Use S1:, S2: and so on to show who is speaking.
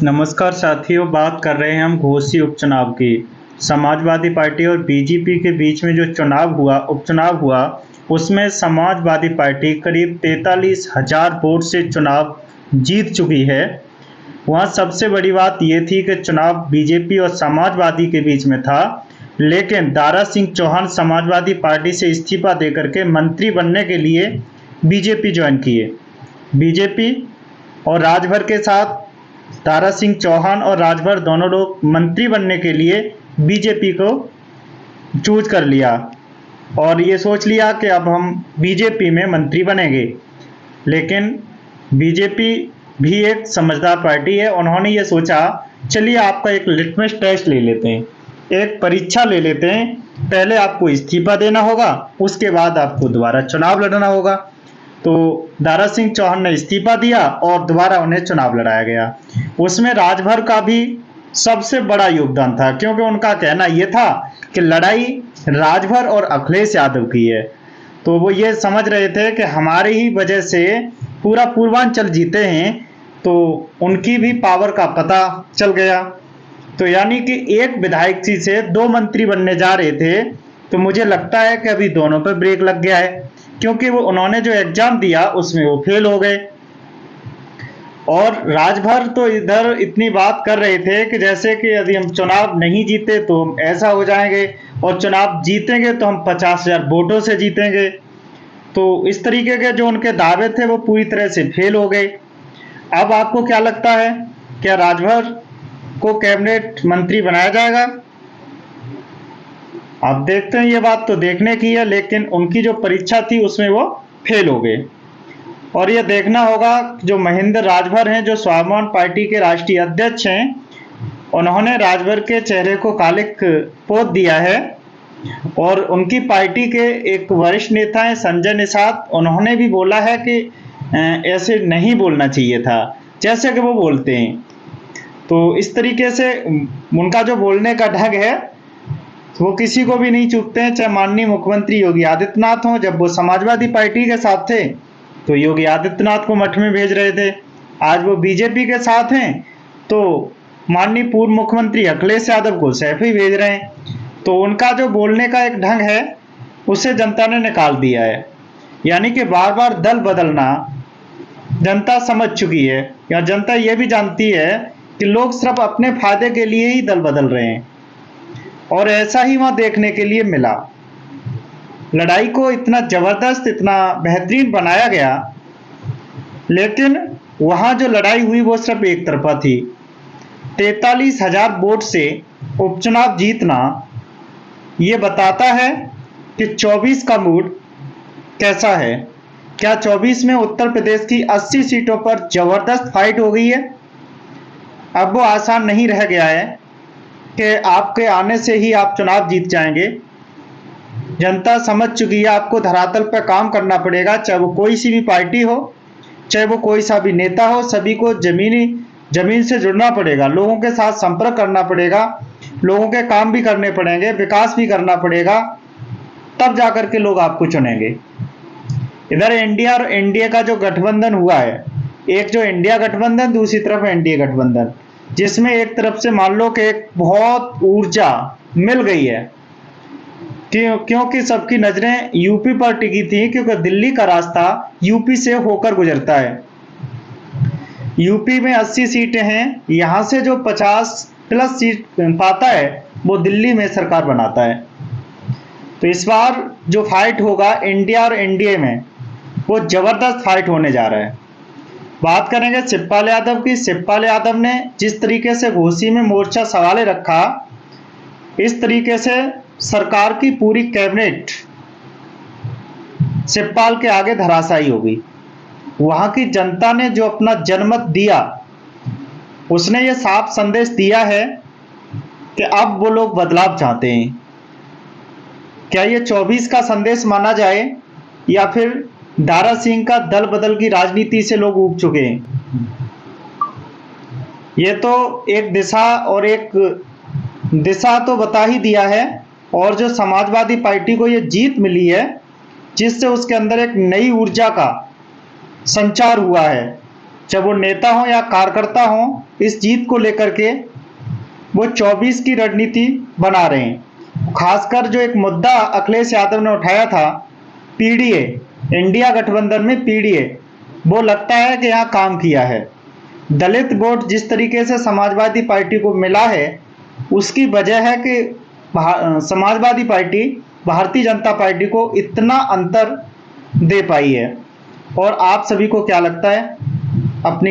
S1: नमस्कार साथियों, बात कर रहे हैं हम घोसी उपचुनाव की। समाजवादी पार्टी और बीजेपी के बीच में जो उपचुनाव हुआ, उसमें समाजवादी पार्टी करीब 43,000 वोट से चुनाव जीत चुकी है। वहाँ सबसे बड़ी बात ये थी कि चुनाव बीजेपी और समाजवादी के बीच में था, लेकिन दारा सिंह चौहान समाजवादी पार्टी से इस्तीफा देकर के मंत्री बनने के लिए बीजेपी ज्वाइन किए। बीजेपी और राजभर के साथ दारा सिंह चौहान और राजभर दोनों लोग मंत्री बनने के लिए बीजेपी को चूज कर लिया और ये सोच लिया कि अब हम बीजेपी में मंत्री बनेंगे। लेकिन बीजेपी भी एक समझदार पार्टी है। उन्होंने ये सोचा, चलिए आपका एक लिटमस टेस्ट ले लेते हैं, एक परीक्षा ले लेते हैं। पहले आपको इस्तीफा देना होगा, उसके बाद आपको दोबारा चुनाव लड़ना होगा। तो दारा सिंह चौहान ने इस्तीफा दिया और दोबारा उन्हें चुनाव लड़ाया गया। उसमें राजभर का भी सबसे बड़ा योगदान था, क्योंकि उनका कहना यह था कि लड़ाई राजभर और अखिलेश यादव की है। तो वो ये समझ रहे थे कि हमारी ही वजह से पूरा पूर्वांचल जीते हैं, तो उनकी भी पावर का पता चल गया। तो यानी कि एक विधायक जी से दो मंत्री बनने जा रहे थे, तो मुझे लगता है कि अभी दोनों पर ब्रेक लग गया है, क्योंकि वो उन्होंने जो एग्जाम दिया उसमें वो फेल हो गए। और राजभर तो इधर इतनी बात कर रहे थे कि जैसे कि यदि हम चुनाव नहीं जीते तो हम ऐसा हो जाएंगे, और चुनाव जीतेंगे तो हम 50,000 वोटों से जीतेंगे। तो इस तरीके के जो उनके दावे थे वो पूरी तरह से फेल हो गए। अब आपको क्या लगता है, क्या राजभर को कैबिनेट मंत्री बनाया जाएगा? आप देखते हैं, ये बात तो देखने की है, लेकिन उनकी जो परीक्षा थी उसमें वो फेल हो गए। और ये देखना होगा, जो महेंद्र राजभर हैं, जो स्वाभिमान पार्टी के राष्ट्रीय अध्यक्ष हैं, उन्होंने राजभर के चेहरे को कालिक पोत दिया है। और उनकी पार्टी के एक वरिष्ठ नेता हैं संजय निषाद, उन्होंने भी बोला है कि ऐसे नहीं बोलना चाहिए था जैसे कि वो बोलते हैं। तो इस तरीके से उनका जो बोलने का ढंग है वो किसी को भी नहीं चूकते हैं, चाहे माननीय मुख्यमंत्री योगी आदित्यनाथ हों। जब वो समाजवादी पार्टी के साथ थे तो योगी आदित्यनाथ को मठ में भेज रहे थे, आज वो बीजेपी के साथ हैं तो माननीय पूर्व मुख्यमंत्री अखिलेश यादव को सैफ ही भेज रहे हैं। तो उनका जो बोलने का एक ढंग है उसे जनता ने निकाल दिया है। यानी कि बार बार दल बदलना जनता समझ चुकी है, या जनता ये भी जानती है कि लोग सिर्फ अपने फायदे के लिए ही दल बदल रहे हैं। और ऐसा ही वहां देखने के लिए मिला। लड़ाई को इतना जबरदस्त, इतना बेहतरीन बनाया गया, लेकिन वहां जो लड़ाई हुई वो सिर्फ एक तरफा थी। 43,000 वोट से उपचुनाव जीतना ये बताता है कि 24 का मूड कैसा है। क्या 24 में उत्तर प्रदेश की 80 सीटों पर जबरदस्त फाइट हो गई है? अब वो आसान नहीं रह गया है कि आपके आने से ही आप चुनाव जीत जाएंगे। जनता समझ चुकी है, आपको धरातल पर काम करना पड़ेगा, चाहे वो कोई सी भी पार्टी हो, चाहे वो कोई सा भी नेता हो। सभी को जमीन से जुड़ना पड़ेगा, लोगों के साथ संपर्क करना पड़ेगा, लोगों के काम भी करने पड़ेंगे, विकास भी करना पड़ेगा, तब जाकर के लोग आपको चुनेंगे। इधर इंडिया और एनडीए का जो गठबंधन हुआ है, एक जो इंडिया गठबंधन, दूसरी तरफ एनडीए गठबंधन, जिसमें एक तरफ से मान लो कि एक बहुत ऊर्जा मिल गई है, क्योंकि सबकी नजरें यूपी पर टिकी थी, क्योंकि दिल्ली का रास्ता यूपी से होकर गुजरता है। यूपी में 80 सीटें हैं, यहां से जो 50+ सीट पाता है वो दिल्ली में सरकार बनाता है। तो इस बार जो फाइट होगा इंडिया और एनडीए में, वो जबरदस्त फाइट होने जा रहा है। बात करेंगे शिवपाल यादव की। शिवपाल यादव ने जिस तरीके से घोसी में मोर्चा संभाले रखा, इस तरीके से सरकार की पूरी कैबिनेट शिवपाल के आगे धराशायी हो गई। वहां की जनता ने जो अपना जनमत दिया, उसने ये साफ संदेश दिया है कि अब वो लोग बदलाव चाहते हैं। क्या ये 24 का संदेश माना जाए, या फिर दारा सिंह का दल बदल की राजनीति से लोग ऊब चुके हैं? ये तो एक दिशा तो बता ही दिया है। और जो समाजवादी पार्टी को ये जीत मिली है, जिससे उसके अंदर एक नई ऊर्जा का संचार हुआ है, चाहे वो नेता हो या कार्यकर्ता हो, इस जीत को लेकर के वो 24 की रणनीति बना रहे हैं। खासकर जो एक मुद्दा अखिलेश यादव ने उठाया था, पीडीए, इंडिया गठबंधन में पीडीए, वो लगता है कि यहाँ काम किया है। दलित वोट जिस तरीके से समाजवादी पार्टी को मिला है, उसकी वजह है कि समाजवादी पार्टी भारतीय जनता पार्टी को इतना अंतर दे पाई है। और आप सभी को क्या लगता है? अपनी